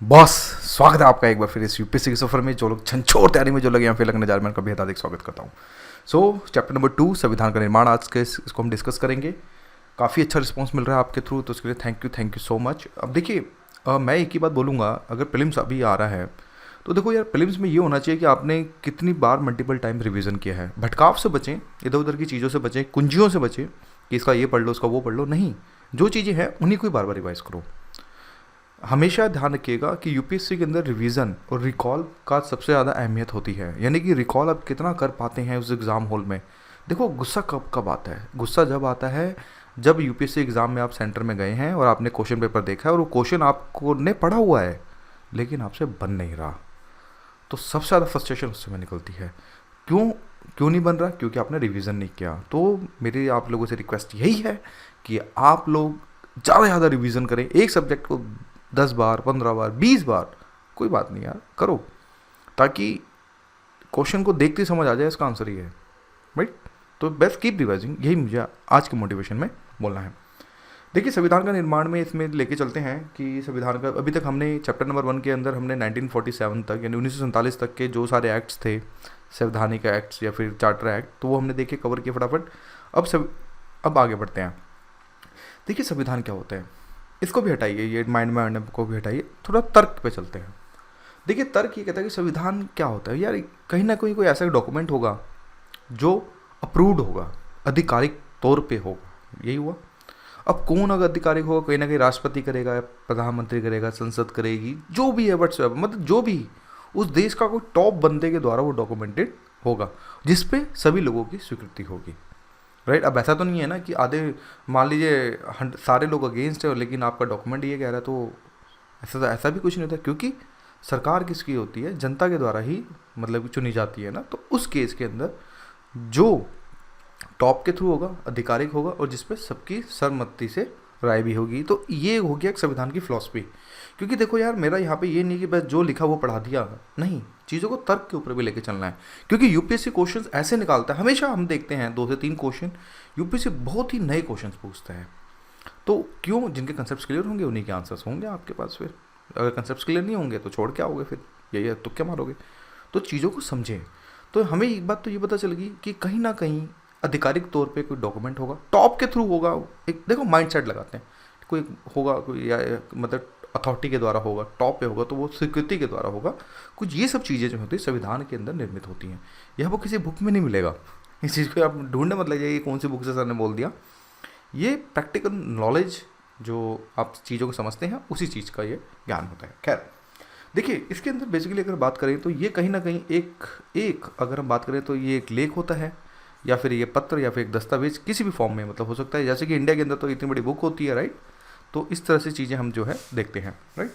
Boss, स्वागत है आपका एक बार फिर इस यूपीएससी के सफर में। जो लोग छनछोर तैयारी में जो लगे हैं फिर लगने जा रहे हैं, मैं उनका बेहद अधिक स्वागत करता हूँ। चैप्टर नंबर 2 संविधान का निर्माण, आज के इसको हम डिस्कस करेंगे। काफ़ी अच्छा रिस्पांस मिल रहा है आपके थ्रू, तो उसके लिए थैंक यू सो मच। अब देखिए, मैं एक ही बात बोलूँगा, अगर प्रीलिम्स अभी आ रहा है तो देखो यार, प्रीलिम्स में ये होना चाहिए कि आपने कितनी बार मल्टीपल टाइम रिवीजन किया है। भटकाव से बचें, इधर उधर की चीज़ों से बचें, कुंजियों से बचें कि इसका ये पढ़ लो, उसका वो पढ़ लो। नहीं, जो चीज़ें हैं उन्हीं को ही बार बार रिवाइज करो। हमेशा ध्यान रखिएगा कि यूपीएससी के अंदर रिवीजन और रिकॉल का सबसे ज़्यादा अहमियत होती है। यानी कि रिकॉल आप कितना कर पाते हैं उस एग्ज़ाम हॉल में। देखो, गुस्सा कब कब आता है? गुस्सा जब आता है जब यूपीएससी एग्ज़ाम में आप सेंटर में गए हैं और आपने क्वेश्चन पेपर देखा है और वो क्वेश्चन आपको ने पढ़ा हुआ है लेकिन आपसे बन नहीं रहा, तो सबसे ज़्यादा फ्रस्ट्रेशन उस समय निकलती है। क्यों क्यों नहीं बन रहा? क्योंकि आपने रिवीजन नहीं किया। तो मेरी आप लोगों से रिक्वेस्ट यही है कि आप लोग ज़्यादा से ज़्यादा रिवीजन करें। एक सब्जेक्ट को 10 बार, 15 बार, 20 बार, कोई बात नहीं यार, करो, ताकि क्वेश्चन को देखते ही समझ आ जाए इसका आंसर ही है, राइट? तो बेस्ट कीप रिवाइजिंग, यही मुझे आज के मोटिवेशन में बोलना है। देखिए, संविधान का निर्माण में इसमें लेके चलते हैं कि संविधान का अभी तक हमने चैप्टर नंबर 1 के अंदर हमने 1947 तक यानी 1947 तक के जो सारे एक्ट्स थे, संवैधानिक एक्ट्स या फिर चार्टर एक्ट, तो वो हमने देखे, कवर किए फटाफट। अब आगे बढ़ते हैं। देखिए, संविधान क्या होता है, इसको भी हटाइए, ये माइंड को भी हटाइए, थोड़ा तर्क पे चलते हैं। देखिए, तर्क ये कहता है कि संविधान क्या होता है यार। कहीं ना कहीं कोई ऐसा डॉक्यूमेंट होगा जो अप्रूव्ड होगा, आधिकारिक तौर पे होगा, यही हुआ। अब कौन अगर आधिकारिक होगा, कहीं ना कहीं राष्ट्रपति करेगा, प्रधानमंत्री करेगा, संसद करेगी, जो भी है, व्हाट्सएवर, मतलब जो भी उस देश का कोई टॉप बंदे के द्वारा वो डॉक्यूमेंटेड होगा, जिसपे सभी लोगों की स्वीकृति होगी, राइट? अब ऐसा तो नहीं है ना कि आधे, मान लीजिए सारे लोग अगेंस्ट है लेकिन आपका डॉक्यूमेंट ये कह रहा है, तो ऐसा भी कुछ नहीं होता, क्योंकि सरकार किसकी होती है? जनता के द्वारा ही मतलब चुनी जाती है ना। तो उस केस के अंदर जो टॉप के थ्रू होगा, आधिकारिक होगा और जिसपे सबकी सहमति से राय भी होगी। तो ये हो गया एक संविधान की फिलॉसफी। क्योंकि देखो यार, मेरा यहाँ पे ये नहीं कि बस जो लिखा वो पढ़ा दिया, नहीं, चीज़ों को तर्क के ऊपर भी लेके चलना है। क्योंकि यूपीएससी क्वेश्चंस ऐसे निकालता है, हमेशा हम देखते हैं 2 से 3 क्वेश्चन यूपीएससी बहुत ही नए क्वेश्चंस पूछता है। तो क्यों? जिनके कंसेप्ट क्लियर होंगे उन्हीं के आंसर्स होंगे आपके पास। फिर अगर कंसेप्ट क्लियर नहीं होंगे तो छोड़ के आओगे, फिर यही तो क्या मारोगे? तो चीज़ों को समझें। तो हमें एक बात तो ये पता चल गई कि कहीं ना कहीं आधिकारिक तौर पे कोई डॉक्यूमेंट होगा, टॉप के थ्रू होगा। एक देखो माइंड सेट लगाते हैं, कोई होगा, कोई या मतलब अथॉरिटी के द्वारा होगा, टॉप पे होगा तो वो स्वीकृति के द्वारा होगा। कुछ ये सब चीज़ें जो होती है संविधान के अंदर निर्मित होती हैं। यह वो किसी बुक में नहीं मिलेगा। इस चीज़ को आप ढूंढने मत लगे ये कौन सी बुक से सर ने बोल दिया। ये प्रैक्टिकल नॉलेज जो आप चीज़ों को समझते हैं, उसी चीज़ का ये ज्ञान होता है। खैर, देखिए, इसके अंदर बेसिकली अगर बात करें तो ये कहीं ना कहीं एक अगर हम बात करें तो ये एक लेख होता है, या फिर ये पत्र, या फिर एक दस्तावेज, किसी भी फॉर्म में मतलब हो सकता है। जैसे कि इंडिया के अंदर तो इतनी बड़ी बुक होती है, राइट? तो इस तरह से चीज़ें हम जो है देखते हैं, राइट?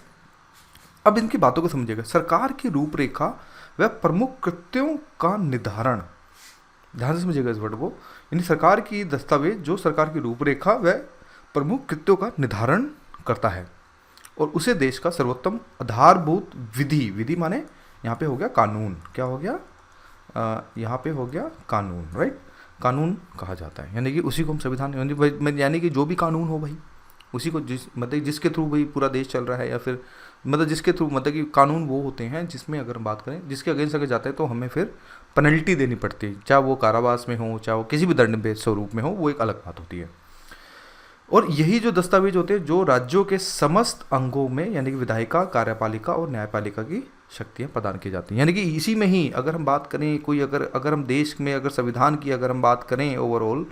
अब इनकी बातों को समझिएगा। सरकार की रूपरेखा व प्रमुख कृत्यों का निर्धारण, ध्यान से समझिएगा इस वर्ड को, यानी सरकार की दस्तावेज जो सरकार की रूपरेखा व प्रमुख कृत्यों का निर्धारण करता है और उसे देश का सर्वोत्तम आधारभूत विधि माने यहाँ पे हो गया कानून, क्या हो गया? यहाँ पे हो गया कानून, राइट? कानून कहा जाता है, यानी कि उसी को हम संविधान, यानी कि जो भी कानून हो भाई, उसी को मतलब जिसके थ्रू भाई पूरा देश चल रहा है, या फिर मतलब जिसके थ्रू, मतलब कि कानून वो होते हैं जिसमें अगर हम बात करें जिसके अगेंस्ट अगर जाता है तो हमें फिर पेनल्टी देनी पड़ती है, चाहे वो कारावास में हो, चाहे वो किसी भी दंड स्वरूप में हो, वो एक अलग बात होती है। और यही जो दस्तावेज होते हैं जो राज्यों के समस्त अंगों में, यानी कि विधायिका, कार्यपालिका और न्यायपालिका की शक्तियां प्रदान की जाती हैं। यानी कि इसी में ही अगर हम बात करें, कोई अगर हम देश में अगर संविधान की अगर हम बात करें ओवरऑल,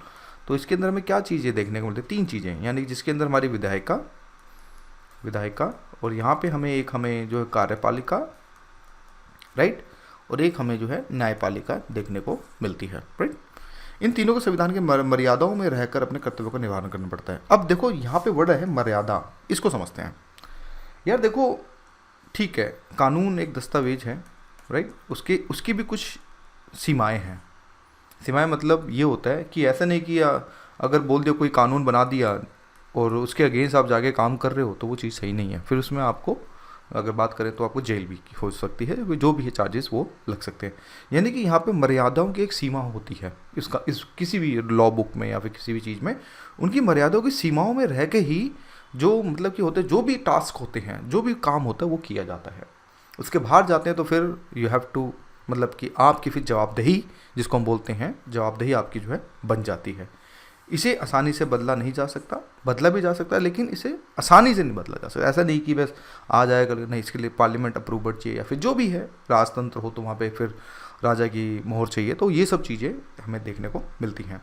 तो इसके अंदर हमें क्या चीज़ें देखने को मिलती है? 3 चीज़ें, यानी कि जिसके अंदर हमारी विधायिका और यहाँ पे हमें जो है कार्यपालिका, राइट, और एक हमें जो है न्यायपालिका देखने को मिलती है, राइट? इन तीनों को संविधान के मर्यादाओं में रहकर अपने कर्तव्यों का निर्वहन करना पड़ता है। अब देखो, यहाँ पे वर्ड है मर्यादा, इसको समझते हैं। यार देखो, ठीक है, कानून एक दस्तावेज है, राइट? उसकी भी कुछ सीमाएं हैं। सीमाएं मतलब ये होता है कि ऐसा नहीं कि अगर बोल दिया, कोई कानून बना दिया और उसके अगेंस्ट आप जाके काम कर रहे हो तो वो चीज़ सही नहीं है। फिर उसमें आपको अगर बात करें तो आपको जेल भी हो सकती है, जो भी है चार्जेस वो लग सकते हैं। यानी कि यहाँ पे मर्यादाओं की एक सीमा होती है। किसी भी लॉ बुक में या फिर किसी भी चीज़ में उनकी मर्यादाओं की सीमाओं में रह के ही जो मतलब कि होते जो भी टास्क होते हैं, जो भी काम होता है वो किया जाता है। उसके बाहर जाते हैं तो फिर यू हैव टू, मतलब कि आपकी फिर जवाबदेही, जिसको हम बोलते हैं जवाबदेही, आपकी जो है बन जाती है। इसे आसानी से बदला नहीं जा सकता, बदला भी जा सकता है लेकिन इसे आसानी से नहीं बदला जा सकता। ऐसा नहीं कि बस आ जाएगा, नहीं, इसके लिए पार्लियामेंट अप्रूवल चाहिए या फिर जो भी है, राजतंत्र हो तो वहाँ पे फिर राजा की मोहर चाहिए। तो ये सब चीज़ें हमें देखने को मिलती हैं।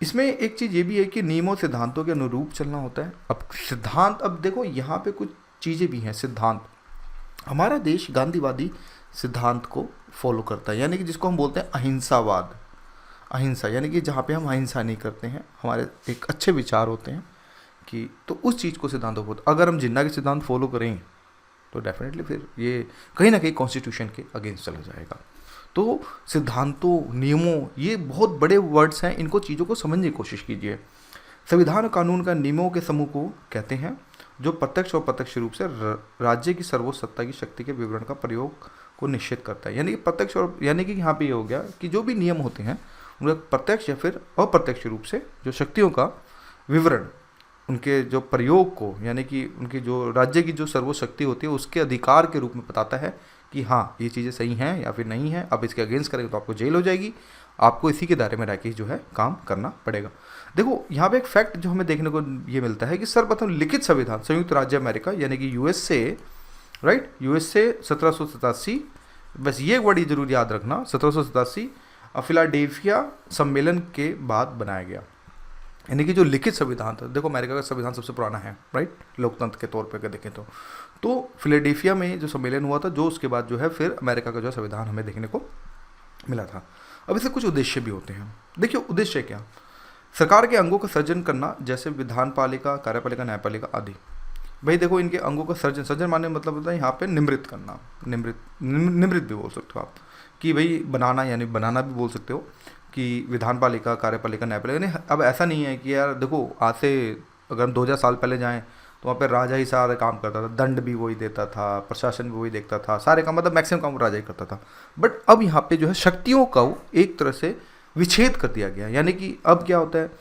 इसमें एक चीज़ ये भी है कि नियमों सिद्धांतों के अनुरूप चलना होता है। अब सिद्धांत, अब देखो यहाँ पे कुछ चीज़ें भी हैं। सिद्धांत, हमारा देश गांधीवादी सिद्धांत को फॉलो करता है, यानी कि जिसको हम बोलते हैं अहिंसावाद। अहिंसा यानी कि जहाँ पे हम अहिंसा नहीं करते हैं, हमारे एक अच्छे विचार होते हैं कि, तो उस चीज़ को सिद्धांत होता है। अगर हम जिन्ना के सिद्धांत फॉलो करें तो डेफिनेटली फिर ये कहीं ना कहीं कॉन्स्टिट्यूशन के अगेंस्ट चला जाएगा। तो सिद्धांतों, नियमों, ये बहुत बड़े वर्ड्स हैं, इनको चीज़ों को समझने की कोशिश कीजिए। संविधान और कानून का नियमों के समूह को कहते हैं जो प्रत्यक्ष और प्रत्यक्ष रूप से राज्य की सर्वोच्च सत्ता की शक्ति के विवरण का प्रयोग को निश्चित करता है। यानी कि प्रत्यक्ष और, यानी कि यहाँ पे ये हो गया कि जो भी नियम होते हैं उनका प्रत्यक्ष या फिर अप्रत्यक्ष रूप से जो शक्तियों का विवरण, उनके जो प्रयोग को, यानी कि उनकी जो राज्य की जो सर्वोच्च शक्ति होती है उसके अधिकार के रूप में बताता है कि हाँ ये चीज़ें सही हैं या फिर नहीं हैं। अब इसके अगेंस्ट करेंगे तो आपको जेल हो जाएगी, आपको इसी के दायरे में रह के जो है काम करना पड़ेगा। देखो यहाँ पे एक फैक्ट जो हमें देखने को ये मिलता है कि सर्वप्रथम लिखित संविधान संयुक्त राज्य अमेरिका यानी कि यूएसए, राइट, यूएसए 1787, बस ये वर्ड ही जरूर याद रखना, 1787 फिलाडेल्फिया सम्मेलन के बाद बनाया गया। यानी कि जो लिखित संविधान था, देखो अमेरिका का संविधान सबसे पुराना है, राइट, लोकतंत्र के तौर पे अगर देखें तो फिलाडेल्फिया में जो सम्मेलन हुआ था, जो उसके बाद जो है फिर अमेरिका का जो संविधान हमें देखने को मिला था। अब इससे कुछ उद्देश्य भी होते हैं। देखिए उद्देश्य क्या, सरकार के अंगों का सर्जन करना, जैसे विधान पालिका, कार्यपालिका, न्यायपालिका आदि। भाई देखो इनके अंगों का सर्जन, सर्जन माने मतलब होता है यहाँ पे निमृत करना, निमृत भी बोल सकते हो आप, कि भाई बनाना, यानी बनाना भी बोल सकते हो कि विधान पालिका, कार्यपालिका, न्यायपालिका। नहीं, अब ऐसा नहीं है कि यार देखो आज से अगर हम 2000 साल पहले जाएँ तो वहाँ पे राजा ही सारे काम करता था, दंड भी वही देता था, प्रशासन भी वही देखता था, सारे काम, मतलब मैक्सिमम काम राजा ही करता था। बट अब यहाँ पे जो है शक्तियों का एक तरह से विच्छेद कर दिया गया। यानी कि अब क्या होता है,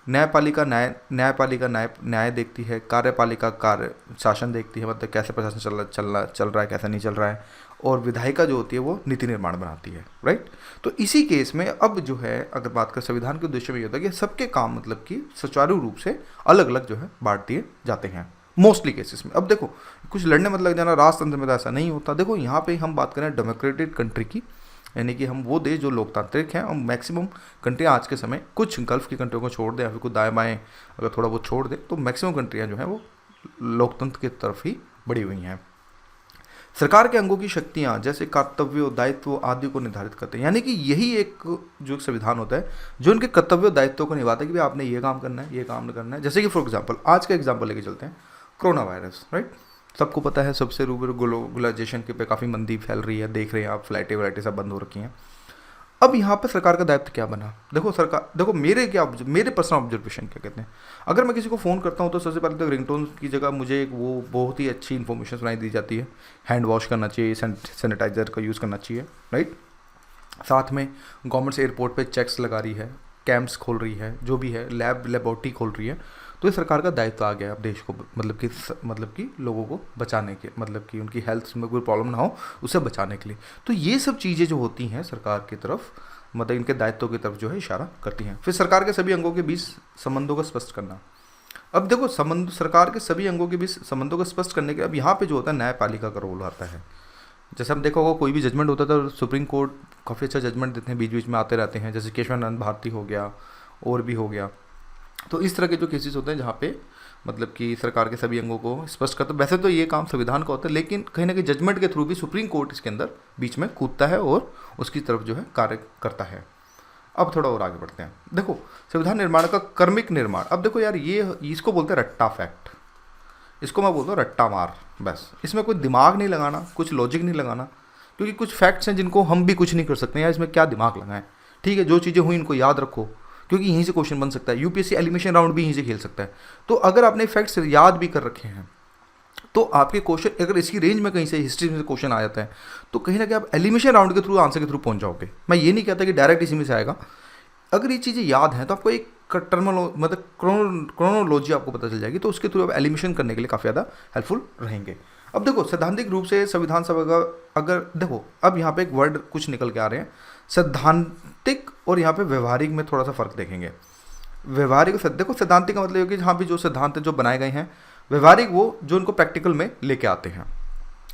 न्यायपालिका न्याय देखती है, कार्यपालिका कार्य शासन देखती है, मतलब कैसे प्रशासन चल रहा है, कैसा नहीं चल रहा है, और विधायिका जो होती है वो नीति निर्माण बनाती है, राइट। तो इसी केस में अब जो है अगर बात करें संविधान के उद्देश्य में ये होता है कि सबके काम मतलब कि सुचारू रूप से अलग अलग जो है बांट दिए जाते हैं मोस्टली केसेस में। अब देखो कुछ लड़ने मत लग जाना, राजतंत्र में तो ऐसा नहीं होता। देखो यहाँ पे हम बात करें डेमोक्रेटिक कंट्री की, यानी कि हम वो देश जो लोकतांत्रिक हैं, और मैक्सिमम कंट्रियाँ आज के समय, कुछ गल्फ़ की कंट्रियों को छोड़ दें या फिर कुछ दाएँ बाएँ अगर थोड़ा बहुत छोड़ दें, तो मैक्सिमम कंट्रियाँ जो हैं वो लोकतंत्र की तरफ ही बढ़ी हुई हैं। सरकार के अंगों की शक्तियाँ जैसे कर्तव्य, दायित्व आदि को निर्धारित करते हैं। यानी कि यही एक जो संविधान होता है जो उनके कर्तव्य दायित्व को निभाता है कि भाई आपने ये काम करना है, ये काम नहीं करना है। जैसे कि फॉर एग्जांपल आज का एग्जांपल लेके चलते हैं, कोरोना वायरस, राइट, सबको पता है, सबसे रूबरू ग्लोबलाइजेशन के पे काफ़ी मंदी फैल रही है, देख रहे हैं आप, फ्लाइटें सब बंद हो रखी हैं। अब यहाँ पे सरकार का दायित्व क्या बना, देखो सरकार, देखो मेरे पर्सनल ऑब्जर्वेशन क्या कहते हैं, अगर मैं किसी को फ़ोन करता हूँ तो सबसे पहले तो रिंगटोन की जगह मुझे एक वो बहुत ही अच्छी इन्फॉर्मेशन सुनाई दी जाती है, हैंड वॉश करना चाहिए, सैनिटाइज़र का यूज़ करना चाहिए, राइट। साथ में गवर्नमेंट से एयरपोर्ट पे चेक्स लगा रही है, कैंप्स खोल रही है, जो भी है लेबोरेटरी खोल रही है। तो ये सरकार का दायित्व आ गया अब देश को, मतलब कि लोगों को बचाने के, मतलब कि उनकी हेल्थ में कोई प्रॉब्लम ना हो उसे बचाने के लिए। तो ये सब चीज़ें जो होती हैं सरकार की तरफ, मतलब इनके दायित्वों की तरफ जो है इशारा करती हैं। फिर सरकार के सभी अंगों के बीच संबंधों को स्पष्ट करना। अब देखो सरकार के सभी अंगों के बीच संबंधों को स्पष्ट करने के, अब यहाँ पे जो होता है न्यायपालिका का रोल आता है। जैसे हम देखा होगा कोई भी जजमेंट होता था, सुप्रीम कोर्ट काफ़ी अच्छा जजमेंट देते हैं, बीच बीच में आते रहते हैं, जैसे केशवानंद भारती हो गया और भी हो गया। तो इस तरह के जो केसेस होते हैं जहाँ पे मतलब कि सरकार के सभी अंगों को स्पष्ट करता है। वैसे तो ये काम संविधान का होता है, लेकिन कहीं ना कहीं जजमेंट के थ्रू भी सुप्रीम कोर्ट इसके अंदर बीच में कूदता है और उसकी तरफ जो है कार्य करता है। अब थोड़ा और आगे बढ़ते हैं। देखो संविधान निर्माण का कर्मिक निर्माण, अब देखो यार ये इसको बोलते हैं रट्टा फैक्ट, इसको मैं बोलता हूँ रट्टा मार। बस इसमें कोई दिमाग नहीं लगाना, कुछ लॉजिक नहीं लगाना, क्योंकि कुछ फैक्ट्स हैं जिनको हम भी कुछ नहीं कर सकते यार, इसमें क्या दिमाग लगाएं। ठीक है, जो चीज़ें हुई इनको याद रखो, क्योंकि यहीं से क्वेश्चन बन सकता है, यूपीएससी एलिमिनेशन राउंड भी यहीं से खेल सकता है। तो अगर आपने फैक्ट्स याद भी कर रखे हैं तो आपके क्वेश्चन, अगर इसकी रेंज में कहीं से हिस्ट्री में से क्वेश्चन आ जाता है तो कहीं ना कहीं आप एलिमिनेशन राउंड के थ्रू आंसर के थ्रू पहुंच जाओगे। मैं ये नहीं कहता कि डायरेक्ट इसी में से आएगा। अगर ये चीज़ें याद हैं तो आपको एक टर्मोलो मतलब क्रोनोलॉजी आपको पता चल जाएगी, तो उसके थ्रू आप एलिमिनेशन करने के लिए काफ़ी ज़्यादा हेल्पफुल रहेंगे। अब देखो सैद्धांतिक रूप से संविधान सभा का अगर देखो, अब यहाँ पे एक वर्ड कुछ निकल के आ रहे हैं, सैद्धांतिक और यहाँ पे व्यवहारिक में थोड़ा सा फर्क देखेंगे। व्यवहारिक देखो सैद्धांतिक का मतलब है कि हाँ भी जो सिद्धांत जो बनाए गए हैं, व्यवहारिक वो जो उनको प्रैक्टिकल में लेके आते हैं।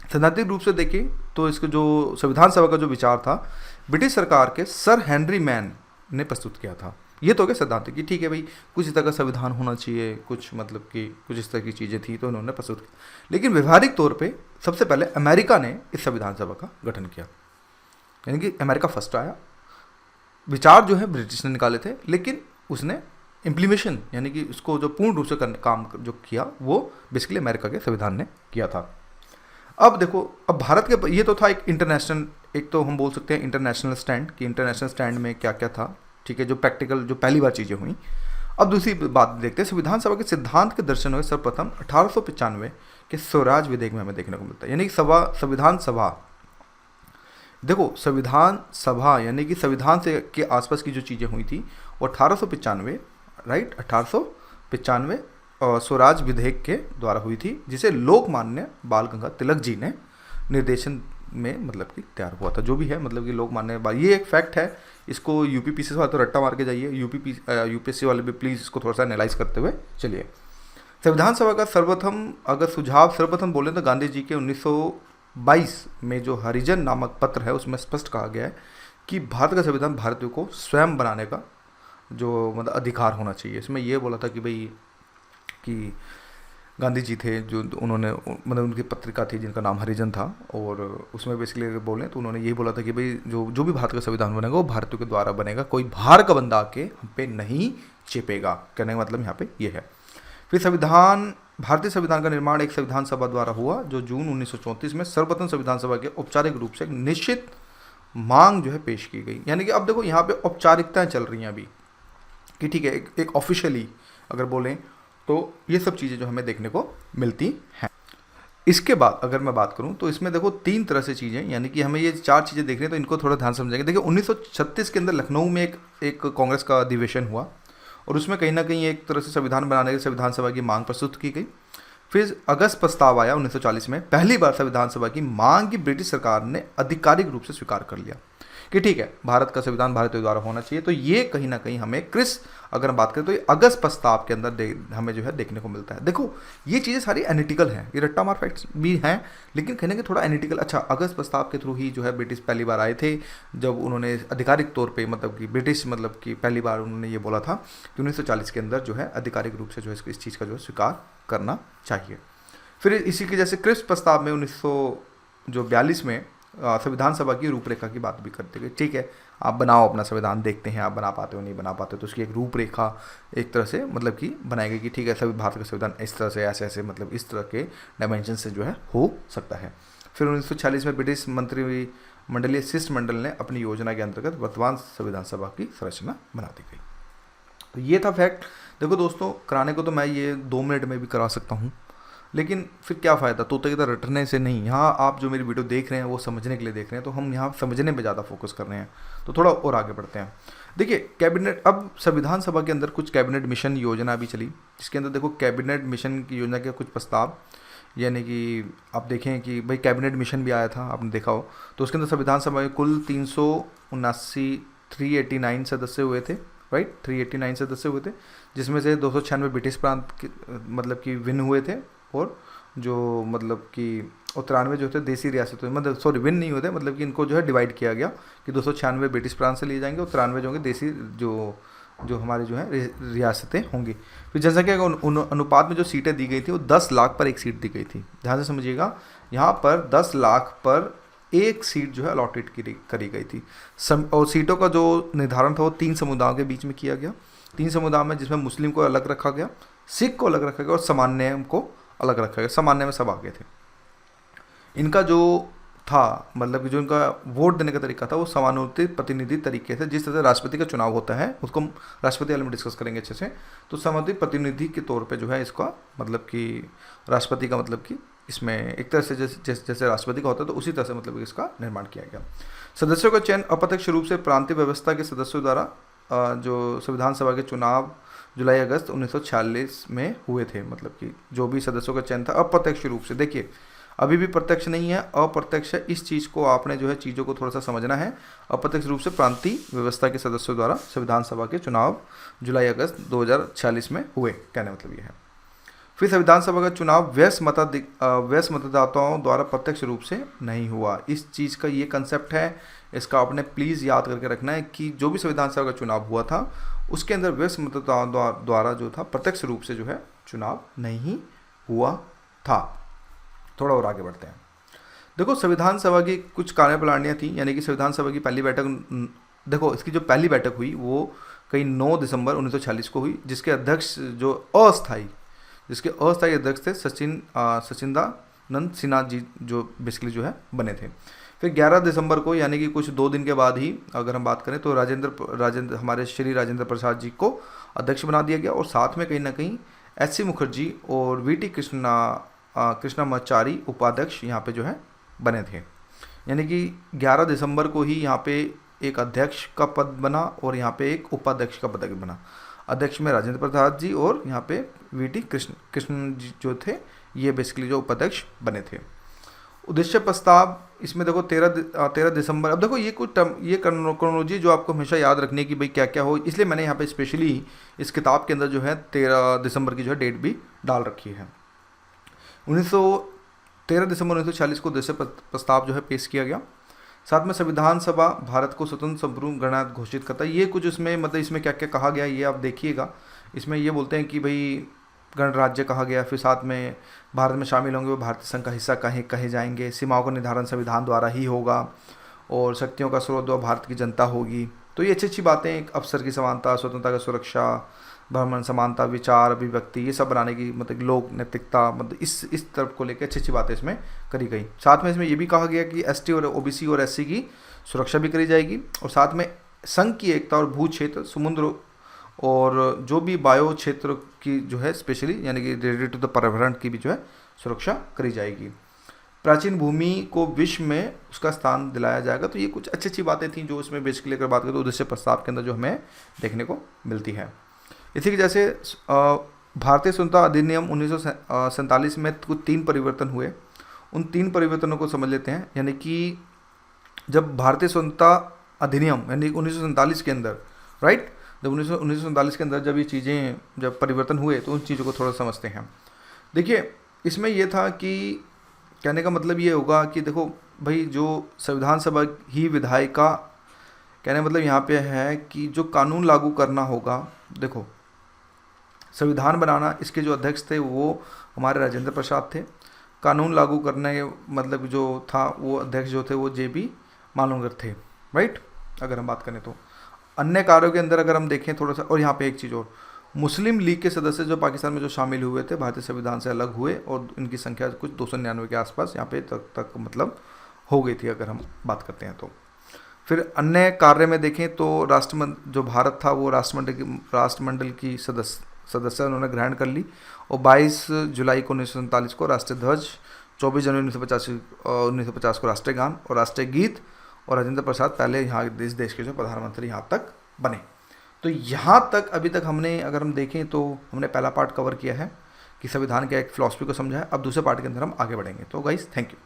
सैद्धांतिक रूप से देखिए तो इसके जो संविधान सभा का जो विचार था ब्रिटिश सरकार के सर हेनरी मैन ने प्रस्तुत किया था। ये तो हो गया सैद्धांतिक कि ठीक है भाई कुछ इस तरह का संविधान होना चाहिए, कुछ मतलब कि कुछ इस तरह की चीज़ें थी तो उन्होंने प्रस्तुत की। लेकिन व्यवहारिक तौर पे सबसे पहले अमेरिका ने इस संविधान सभा का गठन किया, यानी कि अमेरिका फर्स्ट आया। विचार जो है ब्रिटिश ने निकाले थे, लेकिन उसने इम्प्लीमेशन यानी कि उसको जो पूर्ण रूप से काम जो किया वो बेसिकली अमेरिका के संविधान ने किया था। अब देखो, अब भारत के ये तो था एक इंटरनेशनल, एक तो हम बोल सकते हैं इंटरनेशनल स्टैंड कि इंटरनेशनल स्टैंड में क्या क्या था, ठीक है, जो प्रैक्टिकल जो पहली बार चीज़ें हुई। अब दूसरी बात देखते हैं, संविधान सभा के सिद्धांत के दर्शन हुए सर्वप्रथम 1895 के स्वराज विधेयक में हमें देखने को मिलता है। यानी कि संविधान सभा, देखो संविधान सभा यानी कि संविधान से के आसपास की जो चीज़ें हुई थी वो 1895 राइट 1895 स्वराज विधेयक के द्वारा हुई थी, जिसे लोकमान्य बाल गंगाधर तिलक जी ने निर्देशन में मतलब कि तैयार हुआ था। जो भी है मतलब कि लोकमान्य बाल, ये एक फैक्ट है, इसको यूपी पीसीएस वाले तो रट्टा मार के जाइए, यूपीएससी वाले भी प्लीज़ इसको थोड़ा सा एनालाइज करते हुए चलिए। संविधान सभा का सर्वप्रथम अगर सुझाव सर्वप्रथम बोले तो गांधी जी के 1922 में जो हरिजन नामक पत्र है उसमें स्पष्ट कहा गया है कि भारत का संविधान भारतीयों को स्वयं बनाने का जो मतलब अधिकार होना चाहिए। इसमें ये बोला था कि भाई कि गांधी जी थे जो उन्होंने मतलब उनकी पत्रिका थी जिनका नाम हरिजन था, और उसमें बेसिकली अगर बोलें तो उन्होंने यही बोला था कि भाई जो भी भारत का संविधान बनेगा वो भारतीयों के द्वारा बनेगा, कोई बाहर का बंदा आके हम पे नहीं चेपेगा। कहने का मतलब यहाँ पे ये है। फिर भारतीय संविधान का निर्माण एक संविधान सभा द्वारा हुआ जो जून 1934 में सर्वप्रथम संविधान सभा के औपचारिक रूप से एक निश्चित मांग जो है पेश की गई। यानी कि अब देखो यहाँ पे औपचारिकताएं चल रही हैं अभी कि ठीक है एक ऑफिशियली अगर बोलें तो ये सब चीज़ें जो हमें देखने को मिलती हैं। इसके बाद अगर मैं बात करूं तो इसमें देखो 3 तरह से चीज़ें, यानी कि हमें ये 4 चीज़ें देख रही हैं तो इनको थोड़ा ध्यान समझेंगे। देखिए 1936 के अंदर लखनऊ में एक कांग्रेस का अधिवेशन हुआ और उसमें कहीं ना कहीं एक तरह से संविधान बनाने की संविधान सभा की मांग प्रस्तुत की गई। फिर अगस्त प्रस्ताव आया 1940 में, पहली बार संविधान सभा की मांग की ब्रिटिश सरकार ने आधिकारिक रूप से स्वीकार कर लिया कि ठीक है भारत का संविधान भारतीयों द्वारा होना चाहिए। तो ये कहीं ना कहीं हमें अगर हम बात करें तो ये अगस्त प्रस्ताव के अंदर हमें जो है देखने को मिलता है। देखो ये चीज़ें सारी एनालिटिकल हैं, ये रट्टा मार फैक्ट्स भी हैं, लेकिन कहीं ना कहीं थोड़ा एनालिटिकल। अच्छा, अगस्त प्रस्ताव के थ्रू ही जो है ब्रिटिश पहली बार आए थे, जब उन्होंने आधिकारिक तौर पे मतलब कि ब्रिटिश मतलब कि पहली बार उन्होंने ये बोला था कि 1940 के अंदर जो है आधिकारिक रूप से जो है इस चीज़ का जो है स्वीकार करना चाहिए। फिर इसी के जैसे क्रिप्स प्रस्ताव में 1942 में संविधान सभा की रूपरेखा की बात भी करते गए। ठीक है आप बनाओ अपना संविधान, देखते हैं आप बना पाते हो नहीं बना पाते हो, तो उसकी एक रूपरेखा एक तरह से मतलब कि बनाई गई कि ठीक है सभी भारत का संविधान इस तरह से ऐसे मतलब इस तरह के डायमेंशन से जो है हो सकता है। फिर 1946 में ब्रिटिश मंत्रिमंडलीय शिष्टमंडल ने अपनी योजना के अंतर्गत वर्तमान संविधान सभा की संरचना बना दी गई। तो ये था फैक्ट। देखो दोस्तों, कराने को तो मैं ये 2 मिनट में भी करा सकता हूँ, लेकिन फिर क्या फ़ायदा, तोते की तरह रटने से नहीं। यहाँ आप जो मेरी वीडियो देख रहे हैं वो समझने के लिए देख रहे हैं, तो हम यहाँ समझने पे ज़्यादा फोकस कर रहे हैं, तो थोड़ा और आगे बढ़ते हैं। देखिए कैबिनेट, अब संविधान सभा के अंदर कुछ कैबिनेट मिशन योजना भी चली, जिसके अंदर देखो कैबिनेट मिशन की योजना के कुछ प्रस्ताव, यानी कि आप देखें कि भाई कैबिनेट मिशन भी आया था, आपने देखा हो, तो उसके अंदर संविधान सभा में कुल 389 सदस्य हुए थे, राइट 389 सदस्य हुए थे, जिसमें से 296 ब्रिटिश प्रांत मतलब कि विन हुए थे, और जो मतलब कि 93 जो थे देसी रियासतों मतलब सॉरी विन नहीं होते, मतलब कि इनको जो है डिवाइड किया गया कि 296 ब्रिटिश प्रांत से लिए जाएंगे और 93 जो होंगे देसी जो हमारे जो है रियासतें होंगी। फिर जनसंख्या के अनुपात में जो सीटें दी गई थी वो 10 लाख पर 1 सीट दी गई थी। ध्यान से समझिएगा, यहाँ पर 10 लाख पर 1 सीट जो है अलॉटेड करी गई थी। और सीटों का जो निर्धारण था वो 3 समुदायों के बीच में किया गया। 3 समुदाय में जिसमें मुस्लिम को अलग रखा गया, सिख को अलग रखा गया और सामान्य को अलग रखा गया। सामान्य में सब आगे थे। इनका जो था मतलब कि जो इनका वोट देने का तरीका था वो समानुपातिक प्रतिनिधि तरीके से, जिस तरह से राष्ट्रपति का चुनाव होता है उसको हम राष्ट्रपति वाले में डिस्कस करेंगे अच्छे से, तो समानुपातिक प्रतिनिधि के तौर पे जो है इसका मतलब कि राष्ट्रपति का मतलब कि इसमें एक तरह से जैसे राष्ट्रपति का होता है तो उसी तरह से मतलब इसका निर्माण किया गया। सदस्यों का चयन अप्रत्यक्ष रूप से प्रांतीय व्यवस्था के सदस्यों द्वारा जो संविधान सभा के चुनाव जुलाई अगस्त 1946 में हुए थे। मतलब कि जो भी सदस्यों का चयन था अप्रत्यक्ष रूप से, देखिए अभी भी प्रत्यक्ष नहीं है, अप्रत्यक्ष है। इस चीज़ को आपने जो है चीज़ों को थोड़ा सा समझना है। अप्रत्यक्ष रूप से प्रांतीय व्यवस्था के सदस्यों द्वारा संविधान सभा के चुनाव जुलाई अगस्त 2046 में हुए, कहने मतलब ये है। फिर संविधान सभा का चुनाव वयस्क मतदाताओं द्वारा प्रत्यक्ष रूप से नहीं हुआ। इस चीज़ का ये कंसेप्ट है, इसका आपने प्लीज़ याद करके रखना है कि जो भी संविधान सभा का चुनाव हुआ था उसके अंदर वयस्क मतदाताओं द्वारा जो था प्रत्यक्ष रूप से जो है चुनाव नहीं हुआ था। थोड़ा और आगे बढ़ते हैं। देखो संविधान सभा की कुछ कार्यप्रणालियाँ थी, यानी कि संविधान सभा की पहली बैठक, देखो इसकी जो पहली बैठक हुई वो कहीं 9 दिसंबर 1946 को हुई, जिसके अध्यक्ष जो अस्थायी अध्यक्ष थे सचिंदानंद सिन्हा जी, जो बेसिकली जो है बने थे। फिर 11 दिसंबर को, यानी कि कुछ 2 दिन के बाद ही अगर हम बात करें तो हमारे श्री राजेंद्र प्रसाद जी को अध्यक्ष बना दिया गया, और साथ में कहीं ना कहीं एस सी मुखर्जी और वी.टी. कृष्णामाचारी उपाध्यक्ष यहाँ पे जो है बने थे। यानी कि 11 दिसंबर को ही यहाँ पे एक अध्यक्ष का पद बना और यहाँ पे एक उपाध्यक्ष का पद बना। अध्यक्ष में राजेंद्र प्रसाद जी और यहाँ पे वी.टी. कृष्ण जी जो थे, ये बेसिकली जो उपाध्यक्ष बने थे। उद्देश्य प्रस्ताव इसमें देखो 13 दिसंबर। अब देखो ये क्रोनोलॉजी जो आपको हमेशा याद रखने की भाई क्या क्या हो, इसलिए मैंने यहाँ पे स्पेशली इस किताब के अंदर जो है 13 दिसंबर की जो है डेट भी डाल रखी है। 13 दिसंबर 1946 को उद्देश्य प्रस्ताव जो है पेश किया गया। साथ में संविधान सभा भारत को स्वतंत्र संपूर्ण गणराज्य घोषित करता है। ये कुछ इसमें मतलब इसमें क्या क्या कहा गया ये आप देखिएगा। इसमें ये बोलते हैं कि भाई गणराज्य कहा गया, फिर साथ में भारत में शामिल होंगे वो भारतीय संघ का हिस्सा कहे जाएंगे, सीमाओं का निर्धारण संविधान द्वारा ही होगा, और शक्तियों का स्रोत द्वारा भारत की जनता होगी। तो ये अच्छी अच्छी बातें, अवसर की समानता, स्वतंत्रता की सुरक्षा, ब्राह्मण समानता, विचार अभिव्यक्ति, ये सब बनाने की मतलब लोक नैतिकता, मतलब इस तरफ को लेकर अच्छी अच्छी बातें इसमें करी गई। साथ में इसमें ये भी कहा गया कि एसटी और ओबीसी और एससी की सुरक्षा भी करी जाएगी, और साथ में संघ की एकता और भू क्षेत्र, समुद्र और जो भी बायो क्षेत्र की जो है स्पेशली यानी कि रिलेटेड टू द पर्यावरण की भी जो है सुरक्षा करी जाएगी। प्राचीन भूमि को विश्व में उसका स्थान दिलाया जाएगा। तो ये कुछ अच्छी अच्छी बातें थी जो इसमें बेसिकली अगर बात करें तो उद्देश्य प्रस्ताव के अंदर जो हमें देखने को मिलती है। इसी के जैसे भारतीय स्वतंत्रता अधिनियम 1947 में कुछ 3 परिवर्तन हुए, उन 3 परिवर्तनों को समझ लेते हैं। यानी कि जब भारतीय स्वतंत्रता अधिनियम यानी 1947 के अंदर, राइट, जब 1947 के अंदर जब ये चीज़ें जब परिवर्तन हुए तो उन चीज़ों को थोड़ा समझते हैं। देखिए इसमें यह था कि कहने का मतलब ये होगा कि देखो भाई जो संविधान सभा ही विधायिका, कहने मतलब यहाँ पे है कि जो कानून लागू करना होगा, देखो संविधान बनाना, इसके जो अध्यक्ष थे वो हमारे राजेंद्र प्रसाद थे। कानून लागू करने के मतलब जो था वो अध्यक्ष जो थे वो जे.बी. मालुंगर थे, राइट। अगर हम बात करें तो अन्य कार्यों के अंदर अगर हम देखें थोड़ा सा, और यहाँ पे एक चीज़ और, मुस्लिम लीग के सदस्य जो पाकिस्तान में जो शामिल हुए थे भारतीय संविधान से अलग हुए, और इनकी संख्या कुछ 299 के आसपास यहाँ पे तक मतलब हो गई थी अगर हम बात करते हैं तो। फिर अन्य कार्य में देखें तो जो भारत था वो राष्ट्रमंडल की सदस्य उन्होंने ग्रहण कर ली, और 22 जुलाई को 1947 को राष्ट्रीय ध्वज, 24 जनवरी 1950 को राष्ट्रीय गान और राष्ट्रीय गीत, और राजेंद्र प्रसाद पहले यहाँ इस देश के जो प्रधानमंत्री यहाँ तक बने। तो यहाँ तक अभी तक हमने अगर हम देखें तो हमने पहला पार्ट कवर किया है कि संविधान के एक फिलॉसफी को समझा है। अब दूसरे पार्ट के अंदर हम आगे बढ़ेंगे। तो गाइस थैंक यू।